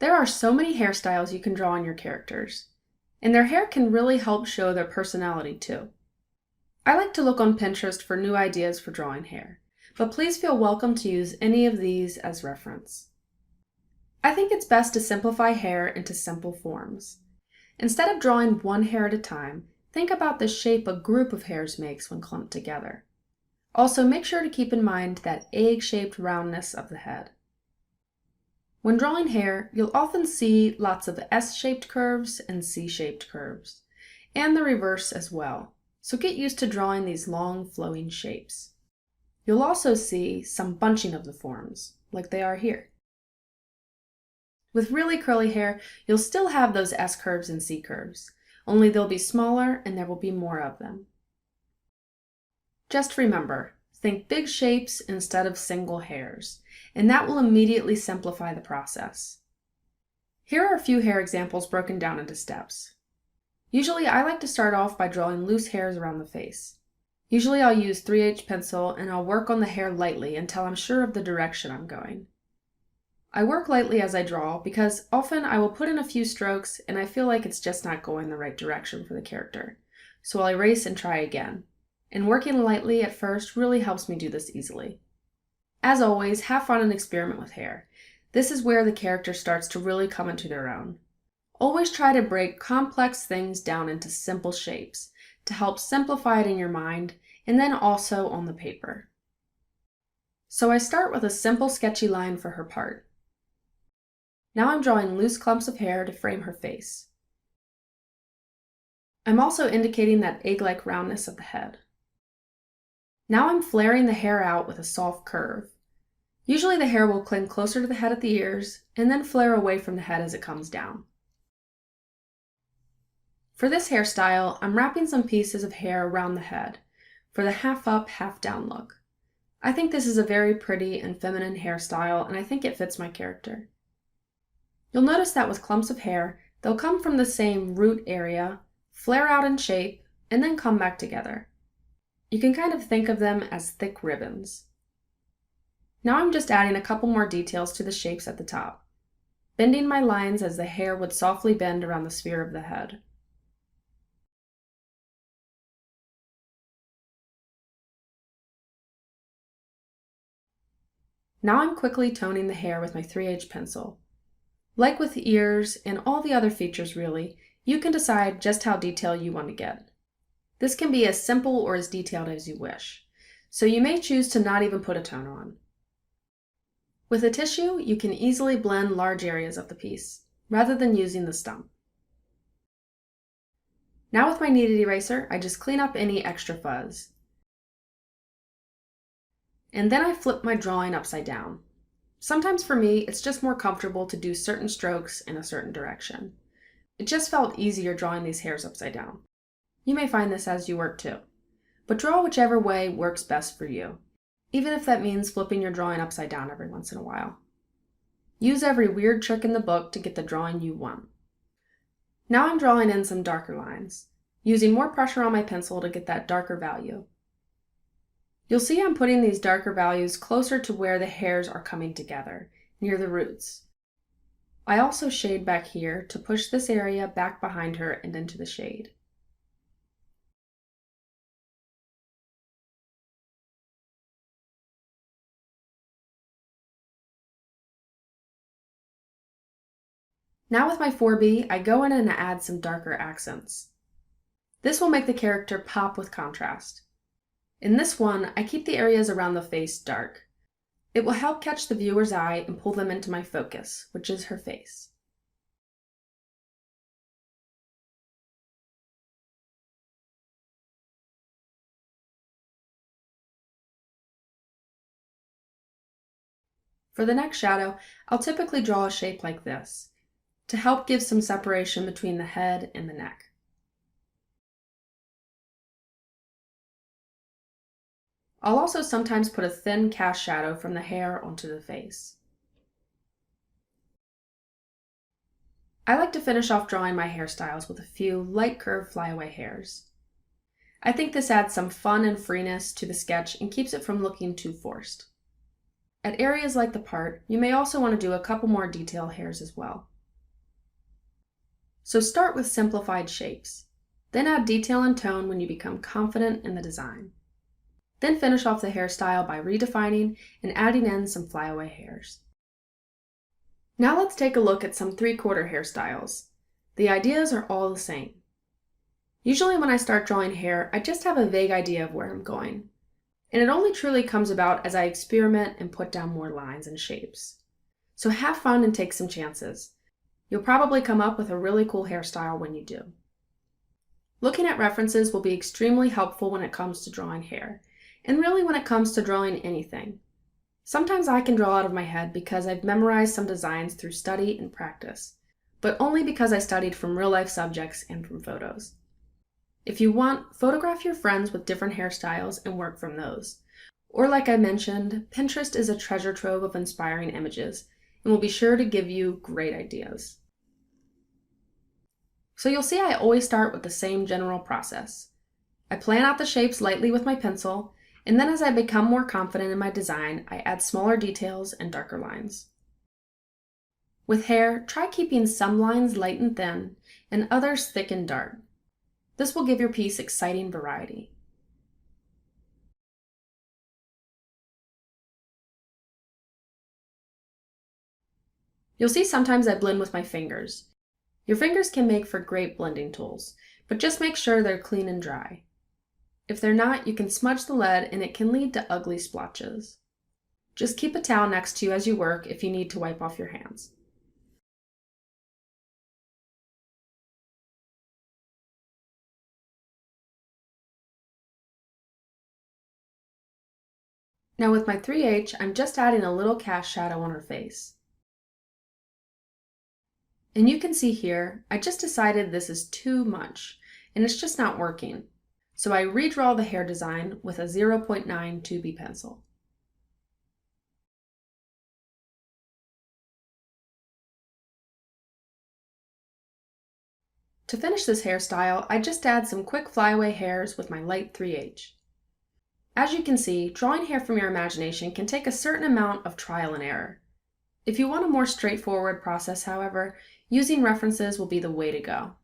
There are so many hairstyles you can draw on your characters, and their hair can really help show their personality too. I like to look on Pinterest for new ideas for drawing hair, but please feel welcome to use any of these as reference. I think it's best to simplify hair into simple forms. Instead of drawing one hair at a time, think about the shape a group of hairs makes when clumped together. Also, make sure to keep in mind that egg-shaped roundness of the head. When drawing hair, you'll often see lots of S-shaped curves and C-shaped curves, and the reverse as well, so get used to drawing these long flowing shapes. You'll also see some bunching of the forms, like they are here. With really curly hair, you'll still have those S curves and C curves, only they'll be smaller and there will be more of them. Just remember, think big shapes instead of single hairs, and that will immediately simplify the process. Here are a few hair examples broken down into steps. Usually I like to start off by drawing loose hairs around the face. Usually I'll use 3H pencil and I'll work on the hair lightly until I'm sure of the direction I'm going. I work lightly as I draw because often I will put in a few strokes and I feel like it's just not going the right direction for the character, so I'll erase and try again. And working lightly at first really helps me do this easily. As always, have fun and experiment with hair. This is where the character starts to really come into their own. Always try to break complex things down into simple shapes to help simplify it in your mind and then also on the paper. So I start with a simple sketchy line for her part. Now I'm drawing loose clumps of hair to frame her face. I'm also indicating that egg-like roundness of the head. Now I'm flaring the hair out with a soft curve. Usually the hair will cling closer to the head at the ears and then flare away from the head as it comes down. For this hairstyle, I'm wrapping some pieces of hair around the head for the half up, half down look. I think this is a very pretty and feminine hairstyle and I think it fits my character. You'll notice that with clumps of hair, they'll come from the same root area, flare out in shape, and then come back together. You can kind of think of them as thick ribbons. Now I'm just adding a couple more details to the shapes at the top, bending my lines as the hair would softly bend around the sphere of the head. Now I'm quickly toning the hair with my 3H pencil. Like with the ears and all the other features really, you can decide just how detailed you want to get. This can be as simple or as detailed as you wish, so you may choose to not even put a tone on. With a tissue, you can easily blend large areas of the piece, rather than using the stump. Now with my kneaded eraser, I just clean up any extra fuzz. And then I flip my drawing upside down. Sometimes for me, it's just more comfortable to do certain strokes in a certain direction. It just felt easier drawing these hairs upside down. You may find this as you work too, but draw whichever way works best for you, even if that means flipping your drawing upside down every once in a while. Use every weird trick in the book to get the drawing you want. Now I'm drawing in some darker lines, using more pressure on my pencil to get that darker value. You'll see I'm putting these darker values closer to where the hairs are coming together, near the roots. I also shade back here to push this area back behind her and into the shade. Now with my 4B, I go in and add some darker accents. This will make the character pop with contrast. In this one, I keep the areas around the face dark. It will help catch the viewer's eye and pull them into my focus, which is her face. For the next shadow, I'll typically draw a shape like this, to help give some separation between the head and the neck. I'll also sometimes put a thin cast shadow from the hair onto the face. I like to finish off drawing my hairstyles with a few light curved flyaway hairs. I think this adds some fun and freeness to the sketch and keeps it from looking too forced. At areas like the part, you may also want to do a couple more detail hairs as well. So start with simplified shapes. Then add detail and tone when you become confident in the design. Then finish off the hairstyle by redefining and adding in some flyaway hairs. Now let's take a look at some 3/4 hairstyles. The ideas are all the same. Usually when I start drawing hair, I just have a vague idea of where I'm going. And it only truly comes about as I experiment and put down more lines and shapes. So have fun and take some chances. You'll probably come up with a really cool hairstyle when you do. Looking at references will be extremely helpful when it comes to drawing hair, and really when it comes to drawing anything. Sometimes I can draw out of my head because I've memorized some designs through study and practice, but only because I studied from real-life subjects and from photos. If you want, photograph your friends with different hairstyles and work from those. Or like I mentioned, Pinterest is a treasure trove of inspiring images and will be sure to give you great ideas. So you'll see I always start with the same general process. I plan out the shapes lightly with my pencil, and then as I become more confident in my design, I add smaller details and darker lines. With hair, try keeping some lines light and thin, and others thick and dark. This will give your piece exciting variety. You'll see sometimes I blend with my fingers. Your fingers can make for great blending tools, but just make sure they're clean and dry. If they're not, you can smudge the lead and it can lead to ugly splotches. Just keep a towel next to you as you work if you need to wipe off your hands. Now with my 3H, I'm just adding a little cast shadow on her face. And you can see here, I just decided this is too much, and it's just not working. So I redraw the hair design with a 0.9 2B pencil. To finish this hairstyle, I just add some quick flyaway hairs with my light 3H. As you can see, drawing hair from your imagination can take a certain amount of trial and error. If you want a more straightforward process, however, using references will be the way to go.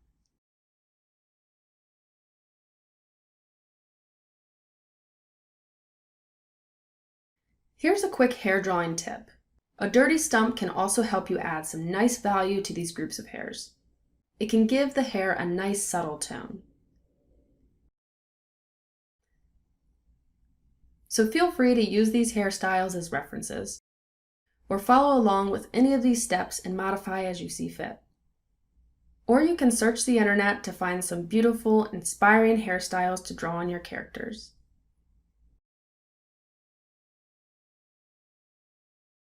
Here's a quick hair drawing tip. A dirty stump can also help you add some nice value to these groups of hairs. It can give the hair a nice subtle tone. So feel free to use these hairstyles as references, or follow along with any of these steps and modify as you see fit. Or you can search the internet to find some beautiful, inspiring hairstyles to draw on your characters.